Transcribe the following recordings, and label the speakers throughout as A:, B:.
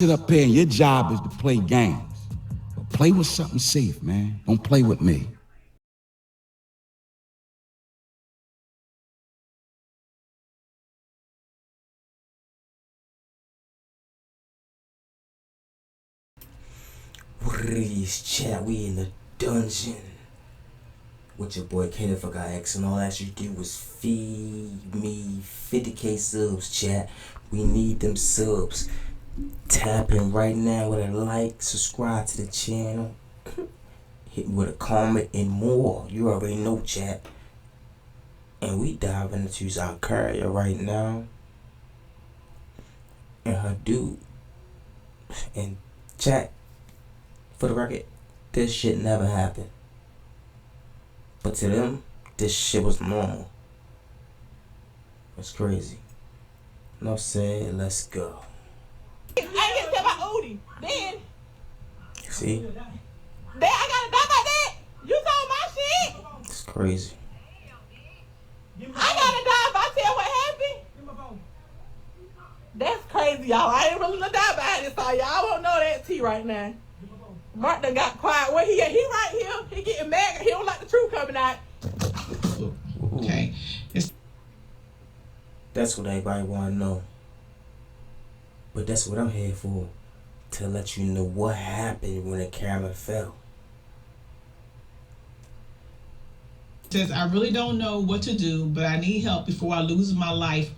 A: Sit up here and your job is to play games. But play with something safe, man. Don't play with me.
B: What it is, chat? We in the dungeon with your boy Kaden. Forgot X, and all that you do was feed me 50k subs, chat. We need them subs. Tap in right now with a like, subscribe to the channel, hit me with a comment and more. You already know, chat. And we diving into our Carr right now and her dude. And chat, for the record, this shit never happened. But to them, this shit was normal. It's crazy. Enough said, let's go.
C: I ain't get to tell my Odie. Then
B: See?
C: I gotta die by that. You told my shit.
B: It's crazy.
C: I gotta die if I tell what happened. That's crazy, y'all. I ain't really gonna die by this, so y'all won't know that T right now. Mark done got quiet. Where he at? He right here. He getting mad. He don't like the truth coming out.
D: Okay.
B: That's what everybody wanna know. But that's what I'm here for. To let you know what happened when the camera fell.
D: Says, I really don't know what to do, but I need help before I lose my life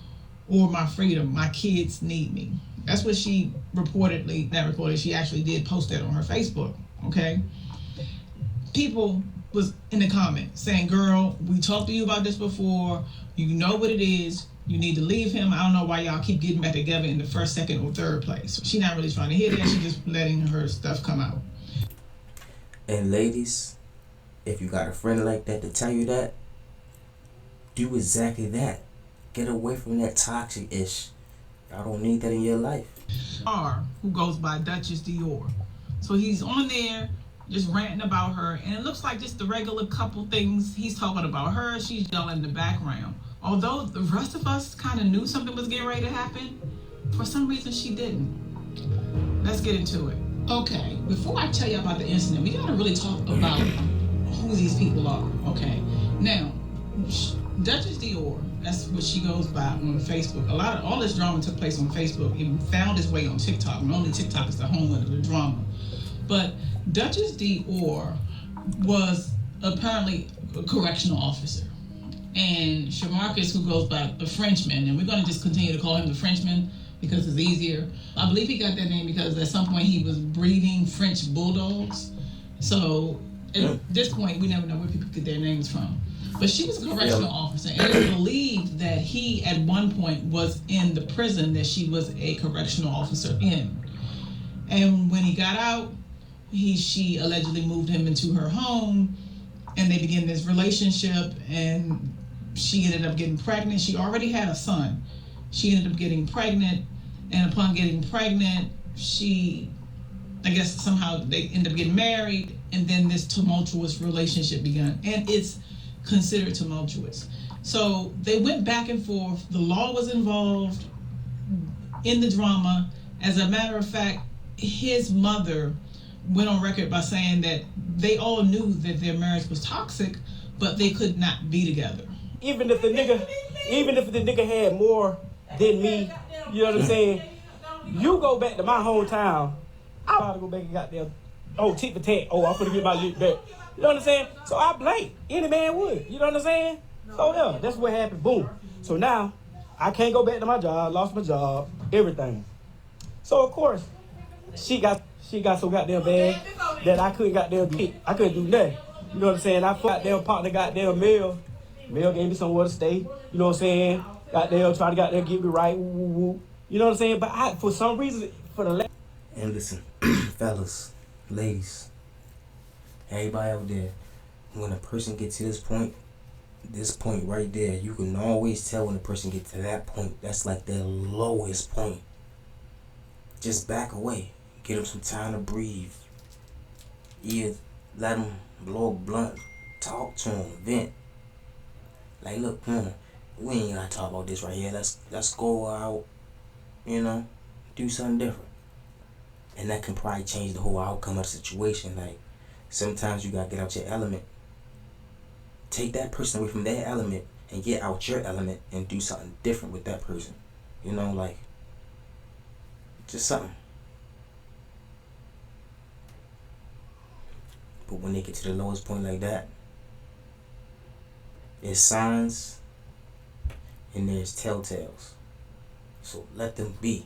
D: or my freedom. My kids need me. That's what she she actually did post that on her Facebook, okay? People was in the comments saying, girl, we talked to you about this before. You know what it is. You need to leave him. I don't know why y'all keep getting back together in the first, second, or third place. She's not really trying to hear that. She's just letting her stuff come out.
B: And ladies, if you got a friend like that to tell you that, do exactly that. Get away from that toxic ish. Y'all don't need that in your life.
D: Carr, who goes by Duchess Dior. So he's on there just ranting about her, and it looks like just the regular couple things. He's talking about her, she's yelling in the background. Although the rest of us kind of knew something was getting ready to happen, for some reason she didn't. Let's get into it. Okay, before I tell you about the incident, we gotta really talk about who these people are, okay? Now, Duchess Dior, that's what she goes by on Facebook. All this drama took place on Facebook, even found its way on TikTok. Normally TikTok is the homeland of the drama. But Duchess Dior was apparently a correctional officer. And Shamarcus, who goes by the Frenchman, and we're going to just continue to call him the Frenchman because it's easier. I believe he got that name because at some point he was breeding French bulldogs. So at this point, we never know where people get their names from. But she was a correctional officer, and it's believed that he at one point was in the prison that she was a correctional officer in. And when he got out, she allegedly moved him into her home, and they began this relationship, and she ended up getting pregnant. She already had a son. She ended up getting pregnant, and upon getting pregnant, I guess somehow they end up getting married, and then this tumultuous relationship began. And it's considered tumultuous. So they went back and forth. The law was involved in the drama. As a matter of fact, his mother went on record by saying that they all knew that their marriage was toxic, but they could not be together.
C: Even if the nigga had more than me, you know what I'm saying? You go back to my hometown, I'm about to go back and goddamn, tit for tat. I'm gonna get my lick back. You know what I'm saying? So I blame any man would. You know what I'm saying? So yeah, that's what happened. Boom. So now I can't go back to my job. Lost my job. Everything. So of course she got so goddamn bad that I couldn't goddamn pick. I couldn't do nothing. You know what I'm saying? I goddamn partner goddamn Mel. Mel gave me somewhere to stay. You know what I'm saying? Goddamn try to goddamn get me right. Woo, woo, woo. You know what I'm saying? But for some reason,
B: And listen, fellas, ladies, everybody out there, when a person gets to this point right there, you can always tell when a person gets to that point. That's like their lowest point. Just back away. Get them some time to breathe. Either let them blow a blunt, talk to them, vent. Like, look, we ain't gotta talk about this right here. Let's go out, do something different. And that can probably change the whole outcome of the situation. Like, sometimes you gotta get out your element. Take that person away from their element and get out your element and do something different with that person. You know, like, just something. But when they get to the lowest point like that, there's signs and there's telltales. So let them be.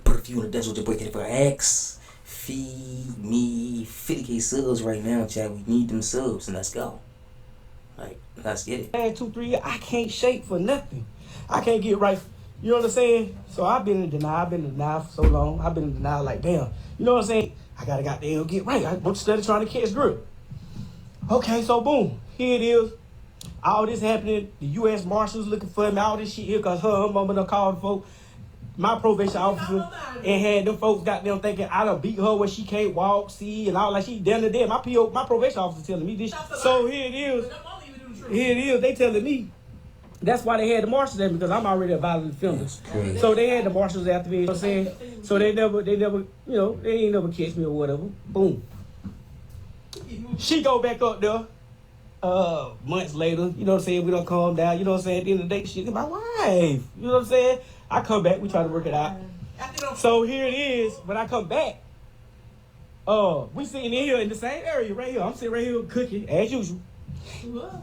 B: Put a few in the desert to break it for X. Feed me 50K subs right now, chat. We need them subs and let's go. Like, let's get it.
C: Last 2-3 years, I can't shake for nothing. I can't get right. You know what I'm saying? So I've been in denial. I've been in denial for so long. I've been in denial like, damn. You know what I'm saying? I gotta goddamn get right. I'm studying trying to catch grip. Okay, so boom. Here it is. All this happening. The U.S. Marshals looking for me. All this shit here because her mama done called the folks. My probation officer and had them folks got them thinking I done beat her where she can't walk, see, and all like she down there. My probation officer telling me this. So here it is. Here it is. They telling me that's why they had the marshals there because I'm already a violent offender. So they had the marshals after me. You know what I'm saying? So they never, you know, they ain't never catch me or whatever. Boom. She go back up there. Months later, you know what I'm saying? We don't calm down. You know what I'm saying? At the end of the day, she's my wife. You know what I'm saying? I come back, we try to work it out. So here it is. When I come back, we sitting in here in the same area right here. I'm sitting right here cooking as usual.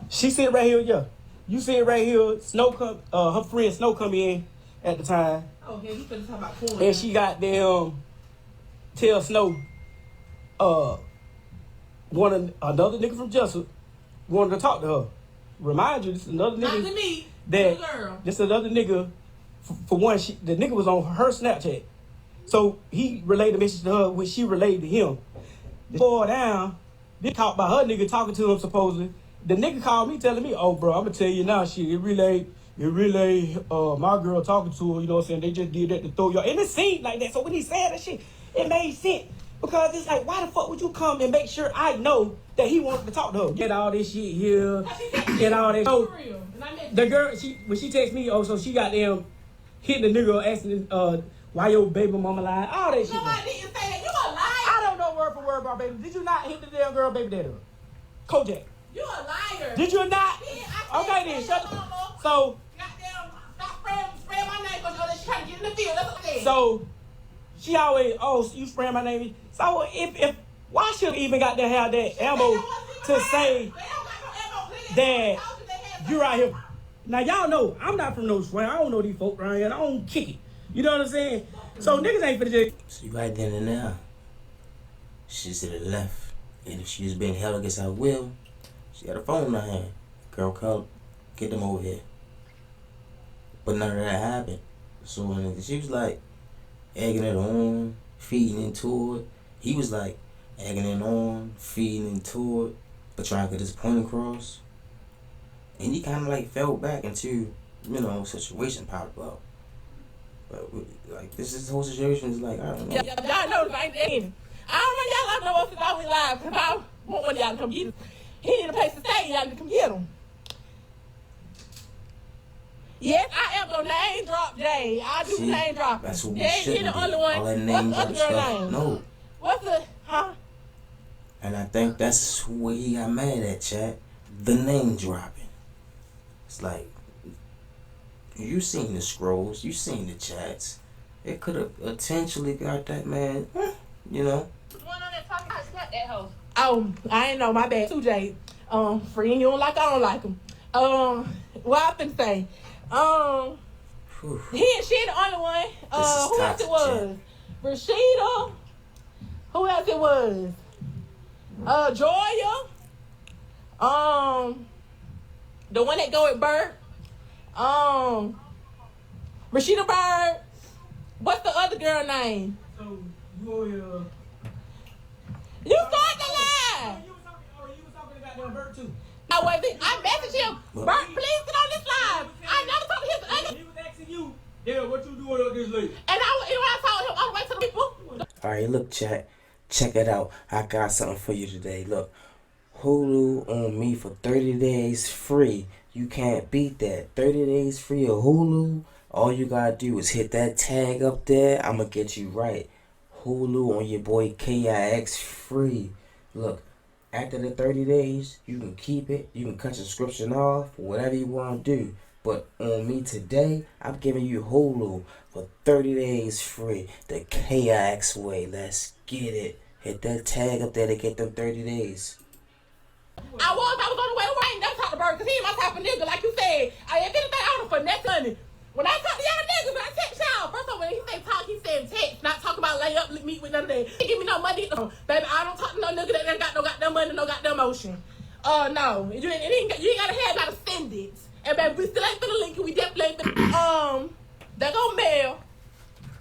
C: She sitting right here, yeah. You sitting right here. Snow come, her friend Snow come in at the time.
D: Oh, yeah, you finna talk about corn.
C: And she got them tell Snow, another nigga from Jessup wanted to talk to her. Remind you, this is another nigga.
D: Not to me,
C: that
D: girl.
C: This another nigga. For one, the nigga was on her Snapchat. So he relayed the message to her, which she relayed to him. The boy down, they talked about her nigga talking to him supposedly. The nigga called me telling me, oh bro, I'm gonna tell you now, shit, it relay, my girl talking to her, you know what I'm saying? They just did that to throw y'all. And it seemed like that. So when he said that shit, it made sense. Because it's like, why the fuck would you come and make sure I know that he wanted to talk to her? Get all this shit here, get all that. So the girl, when she texted me, so she got them hitting the nigga asking why your baby mama lying, all that shit.
D: No, I didn't say that. You a liar.
C: I don't know word for word about baby. Did you not hit the damn girl baby daddy? Kojak.
D: You a liar.
C: Did you not?
D: Yeah,
C: okay then, shut up. So
D: goddamn, stop spraying my name because you're trying to get in the field. That's what I said.
C: So she always, you spraying my name. So if why should even got to have that ammo to say that you're out here? Now y'all know I'm not from no swing. I don't know these folk around here. I don't kick it. You know what I'm saying? So niggas ain't finna just.
B: So you right then and now. She's to the left. And if she's being held against her will, she got a phone in her hand. Girl, come, get them over here. But none of that happened. So when she was like egging it on, feeding into it. He was like egging it on, feeding into it, but trying to get his point across. And he kind of like fell back into, you know, situation popped up. But like this whole situation is like, I don't know.
D: Yeah, y'all know the right thing. I don't know y'all know if I was live because I want one of y'all to come get him. He need a place to stay. Y'all need to come get him. Yes, I am gonna name drop Jay. I do name drop.
B: That's what we
D: Jay,
B: shouldn't
D: he the
B: do.
D: only one.
B: All that name
D: What's
B: drop
D: the other girl
B: stuff.
D: name?
B: No.
D: What's the
B: And I think that's where he got mad at, chat. The name dropping. It's like, you seen the scrolls, you seen the chats. It could have potentially got that man, you know.
D: one on that talking about snap that hoe? Oh, I ain't know, my bad. 2J. Friend, you don't like I don't like him. What I been say? She the only one. Who else it was? Rashida. Who else it was? Joya. The one that go with Bird. Rashida Bird. What's the other girl name?
C: So you
D: You start the lie.
C: you was talking about that Bert too.
D: I wasn't. I messaged him. Bert, please get on this live. I never talked to his.
C: He was asking you, yeah, what you doing up this late?
D: And I told him all the way to the people.
B: Alright, look, chat. Check it out. I got something for you today. Look. Hulu on me for 30 days free. You can't beat that. 30 days free of Hulu. All you gotta do is hit that tag up there. I'ma get you right. Hulu on your boy KIX free. Look, after the 30 days, you can keep it. You can cut your subscription off, whatever you want to do. But on me today, I'm giving you Hulu for 30 days free. The KIX way. Let's get it. Hit that tag up there to get them 30 days.
E: I was on the way to work. Never talk to Bird because he ain't my type of nigga, like you said. If anything, I would for next money. When I talk to y'all niggas, when I text y'all, first of all, when he say talk, he said text, not talk about lay up, meet with none of that. He give me no money. Baby, I don't talk to no nigga that ain't got no goddamn money, no goddamn motion. No. You ain't gotta send it. And baby, we still ain't finna link it. We definitely ain't finna. There go Mel.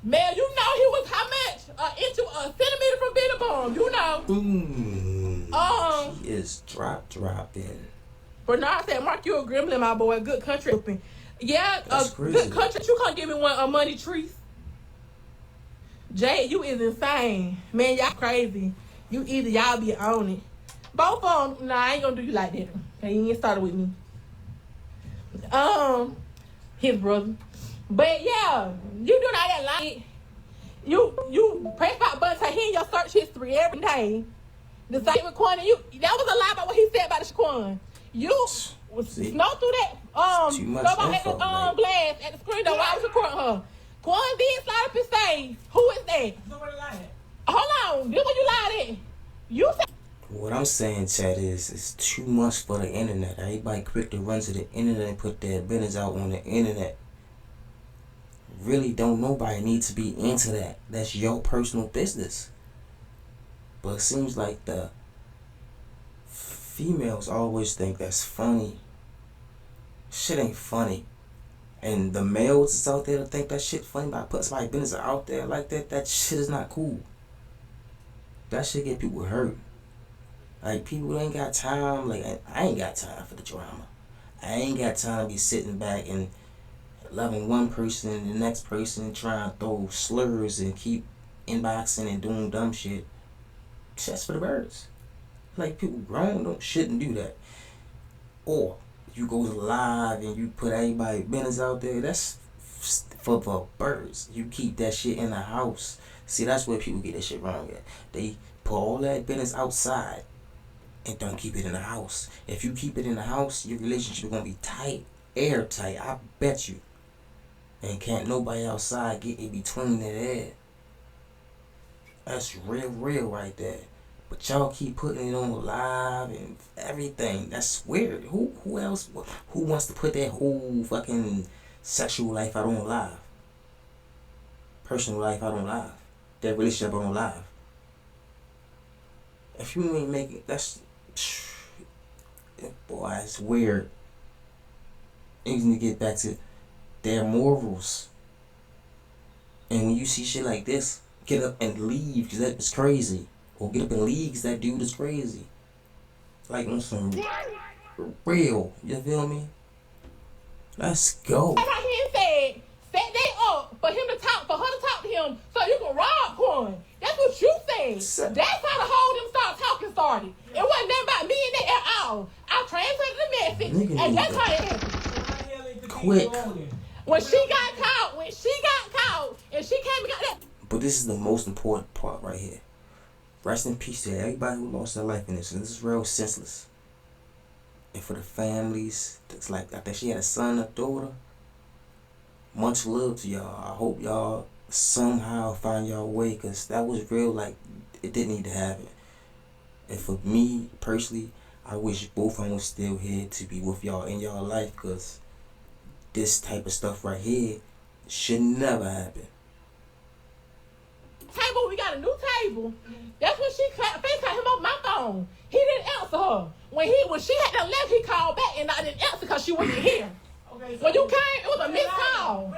E: Mel, you know he was how much? Into a centimeter from being a bomb. You know.
B: He is dropping.
E: Bernard said, Mark, you a gremlin, my boy. Good country. Yeah, good country. You can't give me one money trees. Jay, you is insane. Man, y'all crazy. You either y'all be on it. Both of them, nah, I ain't gonna do you like that. Okay, you ain't started with me. His brother. But yeah, you doing all that like you press that button to hear your search history every day. The same with Quan, that was a lie about what he said about the Shaquan. You snow through that nobody at the glass at the screen though. Why was recording her? Quan did slide up and say, who is that?
C: Nobody lied.
E: Hold on, this what you lied at. You said
B: What I'm saying, Chad, is it's too much for the internet. Everybody quick to run to the internet and put their business out on the internet. Really don't nobody need to be into that. That's your personal business. But it seems like the females always think that's funny. Shit ain't funny. And the males that's out there that think that shit funny by putting somebody's business out there like that, that shit is not cool. That shit get people hurt. Like, people ain't got time. Like, I ain't got time for the drama. I ain't got time to be sitting back and loving one person and the next person trying to throw slurs and keep inboxing and doing dumb shit. That's for the birds. Like, people grown shouldn't do that. Or you go live and you put everybody's business out there. That's for the birds. You keep that shit in the house. See, that's where people get that shit wrong at. They put all that business outside and don't keep it in the house. If you keep it in the house, your relationship is gonna be tight, airtight. I bet you. And can't nobody outside get in between that air. That's real right there. But y'all keep putting it on live and everything. That's weird. Who else? Who wants to put their whole fucking sexual life out on live? Personal life out on live. Their relationship out on live. If you ain't making, that's, boy, it's weird. You need to get back to their morals. And when you see shit like this, get up and leave, because that is crazy. Or get up and leave, because that dude is crazy. Like on some real, you feel me? Let's go.
E: that's how he said, set they up for him to talk, for her to talk to him, so you can rob Quan. That's what you said. That's how the whole talking started. It wasn't nothing about me and that at all. I translated the message, and that's how it happened.
B: Quick.
E: When she got caught, and she came and got that.
B: But this is the most important part right here. Rest in peace to everybody who lost their life in this. And this is real senseless. And for the families, it's like, I think she had a son, a daughter. Much love to y'all. I hope y'all somehow find y'all way, because that was real, like, it didn't need to happen. And for me, personally, I wish both of them was still here to be with y'all in y'all life, because this type of stuff right here should never happen.
E: Table, we got a new table. That's when she FaceTimed him on my phone. He didn't answer her. When she had to left, he called back and I didn't answer because she wasn't here.
C: Okay, so
E: When you came, it was a missed call.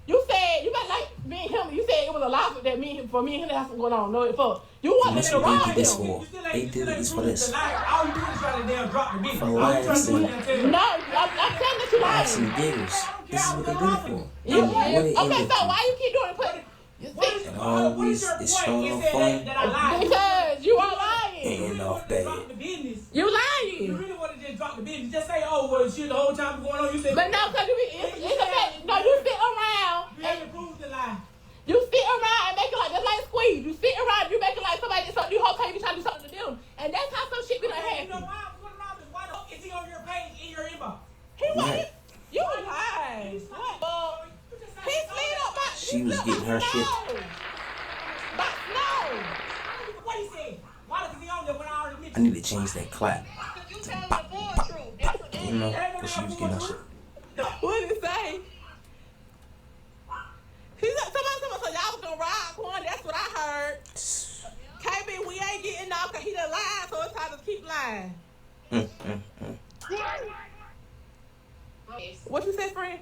E: You said you got like me and him. You said it was a lie that for me and him had something going on. No, it for you wasn't
B: That's
E: in the
B: what they
E: wrong.
B: did this for. They did this for this.
C: All you do is try to damn drop the business.
B: For
C: All you trying to do is
B: laughs
C: tell you.
E: No, I'm telling that you
B: Laughs
E: lying.
B: and giggles. This is what they did it for.
E: You,
B: And what it
E: okay,
B: ended
E: so
B: to.
E: why you keep doing it?
B: And always it's starting off fun
E: Because you are lying.
B: and end off bad.
E: You
C: You
E: lying.
C: really want to just drop the business. Just say, oh, well, shit, the whole time going on, you said,
E: But no, because it's a fact. No, you sit around.
C: you haven't proved the lie.
E: You sit around and make it like that's like squeeze. You sit around, you make it like somebody did something. You whole time you trying to do something to them, and that's how some shit be done happen.
C: You know why? Why the fuck is he on your page in your inbox?
E: He was. You lying. What? He slid up my.
B: She was getting her shit.
E: But no.
C: What he said? Why is he on there when I already mentioned?
B: I need to change that clap.
E: You telling the full truth.
B: You know, because she was getting her shit.
E: What did he say? He said somebody so y'all was gonna ride one. That's what I heard. KB, we ain't getting off because he done lied, so it's time to keep lying. What you say, friend?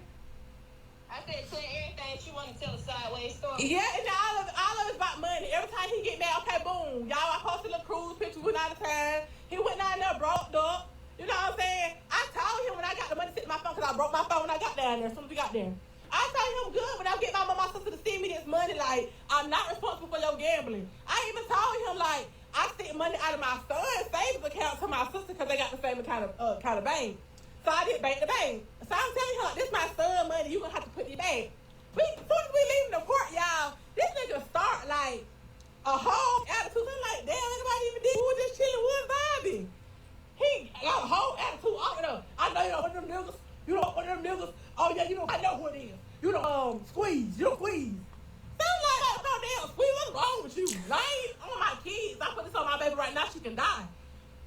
F: I said tell everything she want to tell a sideways story.
E: Yeah, and all of it's about money. Every time he get mad, okay, boom. Y'all, I posted a cruise picture, went out of time. He went down there, broke up. You know what I'm saying? I told him when I got the money to sit in my phone, because I broke my phone when I got down there, as soon as we got there. I told him good when I get my mom, my sister to send me this money, like, I'm not responsible for your gambling. I even told him, like, I sent money out of my son's savings account to my sister because they got the same kind of bank. So I did bank to bank. So I'm telling him, like, this my son money, you gonna have to put it back. As soon as we leaving the port, y'all, this nigga start, like, a whole attitude. I'm like, damn, anybody even did? We were just chilling, we was vibing. He got a whole attitude off it up. I know you know one of them niggas. You know one of them niggas. Oh, yeah, you know, I know who it is. You know, squeeze. You know, squeeze. So I'm like, no damn, squeeze, what's wrong with you? I ain't on my kids. I put this on my baby right now, she can die.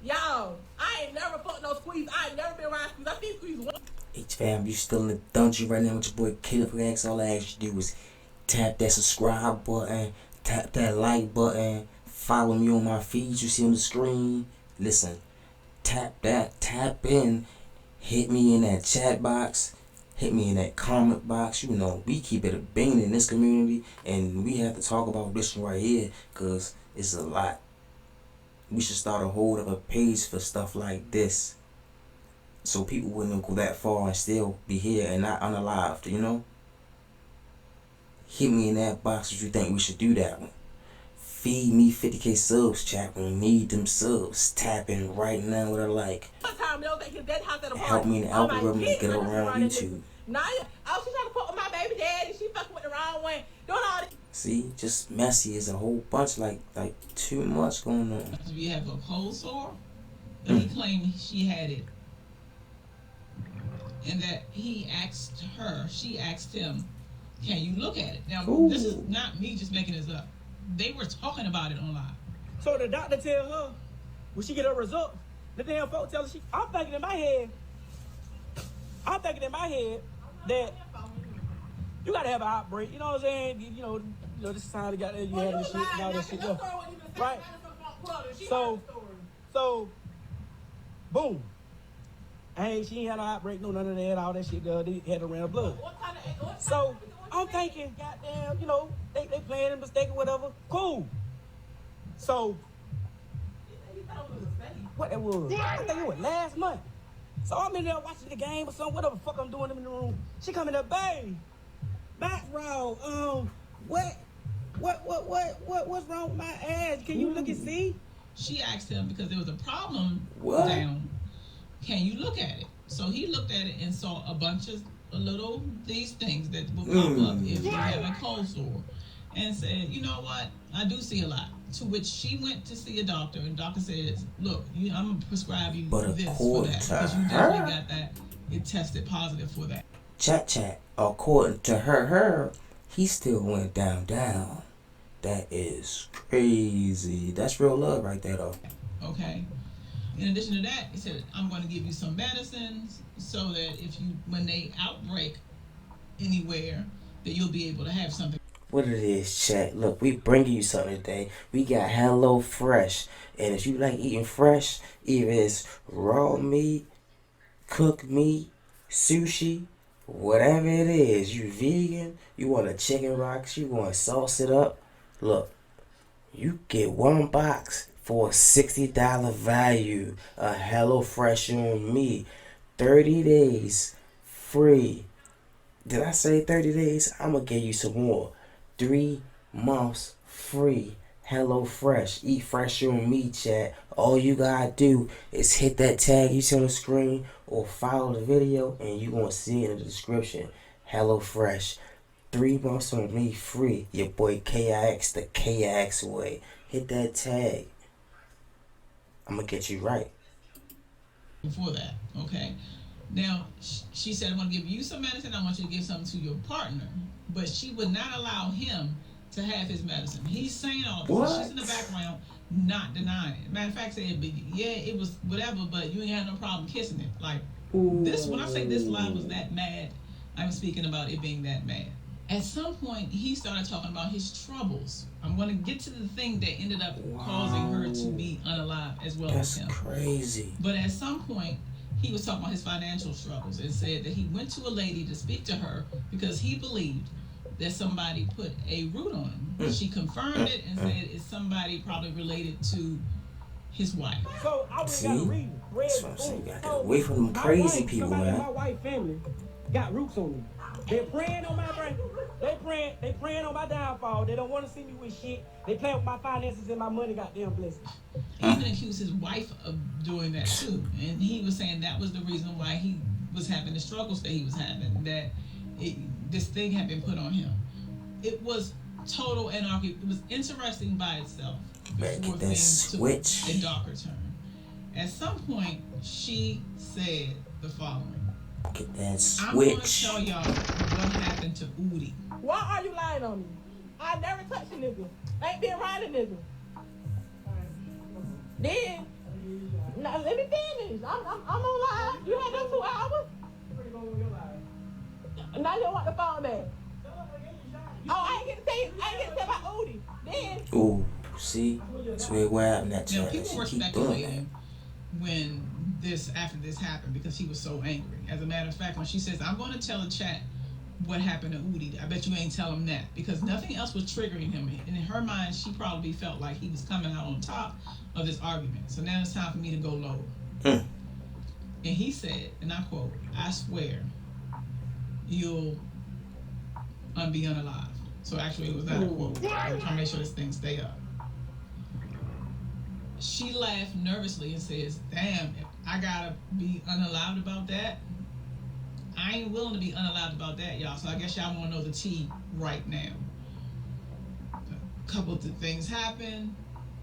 E: Y'all, I ain't never fucked no squeeze. I ain't never been around squeeze. I see squeeze once.
B: H fam, you still in the dungeon right now with your boy Caleb X. All I ask you to do is tap that subscribe button, tap that like button, follow me on my feeds you see on the screen. Listen, tap in, hit me in that chat box, hit me in that comment box. You know, we keep it a bang in this community, and we have to talk about this right here because it's a lot. We should start a whole other page for stuff like this, so people wouldn't go that far and still be here and not unalived, you know? Hit me in that box if you think we should do that one. Feed me 50K subs, chat. We need them subs. Tap in right now with a like. Help me in the algorithm to get around YouTube.
E: Nah, oh, she trying to fuck with my baby daddy. She fucking with the wrong one. Doing all this.
B: See, just messy is a whole bunch, like too much going on.
D: Do you have a cold sore? And he claimed she had it. And that he asked her, she asked him, can you look at it? Now, This is not me just making this up. They were talking about it online.
C: So the doctor tell her, when she get her result, the damn folks tell her, I'm thinking in my head that you gotta have an outbreak. You know what I'm saying? You know this society got you have this shit and all that shit. Right. So, boom. She ain't had no outbreak, no none of that, all that shit. They had to run her blood. So I'm thinking, goddamn, you know, they playing a mistake or whatever. Cool. So what it was? I think it was last month. So I'm in there watching the game or something, whatever the fuck I'm doing in the room. She come in there, babe. Back row. What's wrong with my ass? Can you look and see?
D: She asked him because there was a problem
B: What?
D: down. Can you look at it? So he looked at it and saw a bunch of these things that will pop up if you have a cold sore, and said, you know what? I do see a lot. To which she went to see a doctor, and the doctor says, look, I'm gonna prescribe you this for that because you definitely got that. It tested positive for that.
B: Chat. According to her, he still went down. That is crazy. That's real love right there, though.
D: Okay. In addition to that, he said, I'm going to give you some medicines so that when they outbreak anywhere, that you'll be able to have something.
B: What it is, chat. Look, we bringing you something today. We got Hello Fresh. And if you like eating fresh, either it's raw meat, cooked meat, sushi, whatever it is, you vegan, you want a chicken rocks, you want to sauce it up, look, you get one box for a $60 value of HelloFresh on me. 30 days free. Did I say 30 days? I'm going to give you some more. 3 months free. HelloFresh. Eat fresh on me, chat. All you got to do is hit that tag you see on the screen or follow the video and you're going to see it in the description. HelloFresh. 3 months on me free. Your boy KIX, the KIX way. Hit that tag. I'm gonna get you right.
D: Before that, okay? Now, she said, I'm going to give you some medicine. I want you to give something to your partner. But she would not allow him to have his medicine. He's saying all this.
B: What?
D: She's in the background, not denying it. Matter of fact, said, yeah, it was whatever, but you ain't had no problem kissing it. Like, this, when I say this line was that mad, I'm speaking about it being that mad. At some point, he started talking about his troubles. I'm going to get to the thing that ended up causing her to be unalive as well as him.
B: That's crazy.
D: But at some point, he was talking about his financial struggles and said that he went to a lady to speak to her because he believed that somebody put a root on him. She confirmed it and said it's somebody probably related to his wife.
C: So I
B: See?
C: got to read.
B: That's what I'm saying. You gotta get away from them crazy people, man.
C: My wife's family got roots on me. They're praying on my brain. They praying on my downfall. They don't want to see me with shit. They playing with my finances and my money, goddamn blessings.
D: He even accused his wife of doing that too. And he was saying that was the reason why he was having the struggles that he was having, that this thing had been put on him. It was total anarchy. It was interesting by itself before things took a darker turn. At some point, she said the following.
B: Get that switch.
D: I'm going to tell y'all what happened to Udi.
E: Why are you lying on me? I never touched a nigga. I ain't been around a nigga. Then, now let me finish. I'm on live. You had them 2 hours. Now you don't want the phone back. Oh, I ain't get to say about Udi. Then.
B: Ooh, see? That's where we're at in that
D: Now,
B: chat.
D: people were speculating after this happened because he was so angry. As a matter of fact, when she says, I'm going to tell the chat what happened to Udi, I bet you ain't tell him that, because nothing else was triggering him. And in her mind, she probably felt like he was coming out on top of this argument. So now it's time for me to go lower. And he said, and I quote, I swear you'll be unalive. So actually it was not a quote. I'm trying to make sure this thing stay up. She laughed nervously and says, damn, I gotta be unalived about that. I ain't willing to be unalived about that, y'all. So I guess y'all want to know the tea right now. A couple of things happened.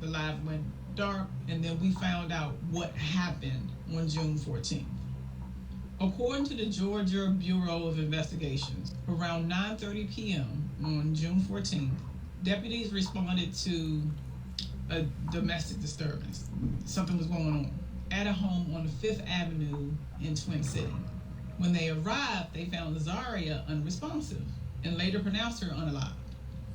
D: The live went dark, and then we found out what happened on June 14th. According to the Georgia Bureau of Investigations, around 9:30 p.m. on June 14th, deputies responded to a domestic disturbance. Something was going on at a home on 5th Avenue in Twin City. When they arrived, they found Zaria unresponsive and later pronounced her unalive.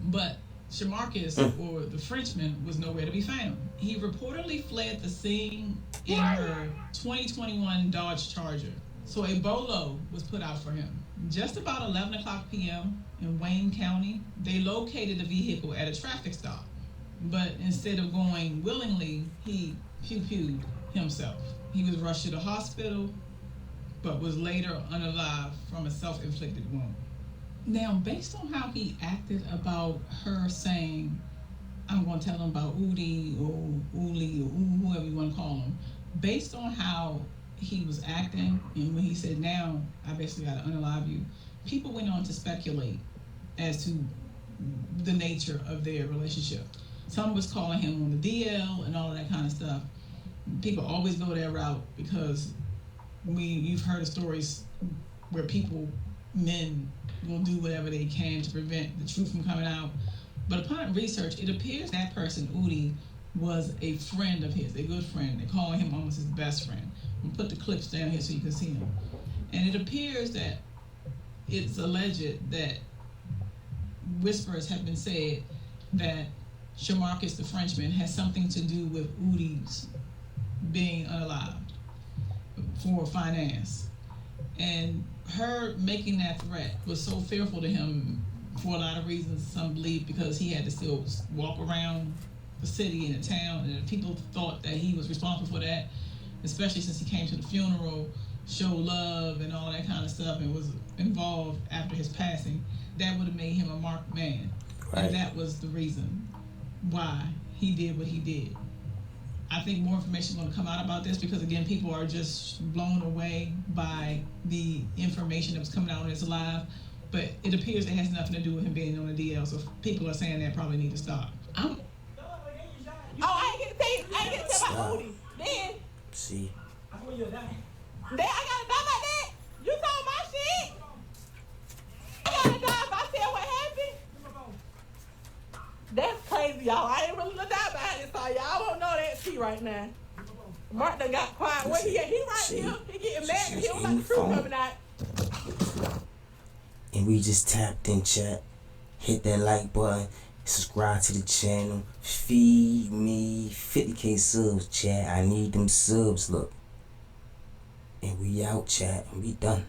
D: But Shamarcus, or the Frenchman, was nowhere to be found. He reportedly fled the scene in her 2021 Dodge Charger. So a bolo was put out for him. Just about 11 o'clock p.m. in Wayne County, they located the vehicle at a traffic stop. But instead of going willingly, he pew-pewed himself. He was rushed to the hospital, but was later unalive from a self-inflicted wound. Now, based on how he acted about her saying, I'm going to tell him about Udi or Uli or whoever you want to call him, based on how he was acting, and when he said, now I basically got to unalive you, people went on to speculate as to the nature of their relationship. Some was calling him on the DL and all of that kind of stuff. People always go that route because you've heard of stories where men will do whatever they can to prevent the truth from coming out. But upon research, it appears that person, Udi, was a friend of his, a good friend. They're calling him almost his best friend. We'll put the clips down here so you can see them. And it appears that it's alleged that whispers have been said that Shamarcus the Frenchman has something to do with Udi's being unalived for finance. And her making that threat was so fearful to him for a lot of reasons. Some believe because he had to still walk around the city and the town, and people thought that he was responsible for that, especially since he came to the funeral, showed love and all that kind of stuff, and was involved after his passing. That would have made him a marked man. Right. And that was the reason why he did what he did. I think more information is going to come out about this because, again, people are just blown away by the information that was coming out on this live. But it appears it has nothing to do with him being on the DL, so people are saying that probably need to stop.
E: Oh, I ain't get to tell my booty. Then
B: See,
E: I gotta die like that? You told my shit? I gotta die if I tell what happened? That's crazy, y'all. I ain't really gonna die behind this, so y'all won't know that tea right now. Mark done got quiet. Where he at? He right here. He getting mad because he don't got the truth coming out.
B: and we just tapped in chat. Hit that like button. Subscribe to the channel. Feed me 50K subs, chat. I need them subs, look. And we out, chat. And we done.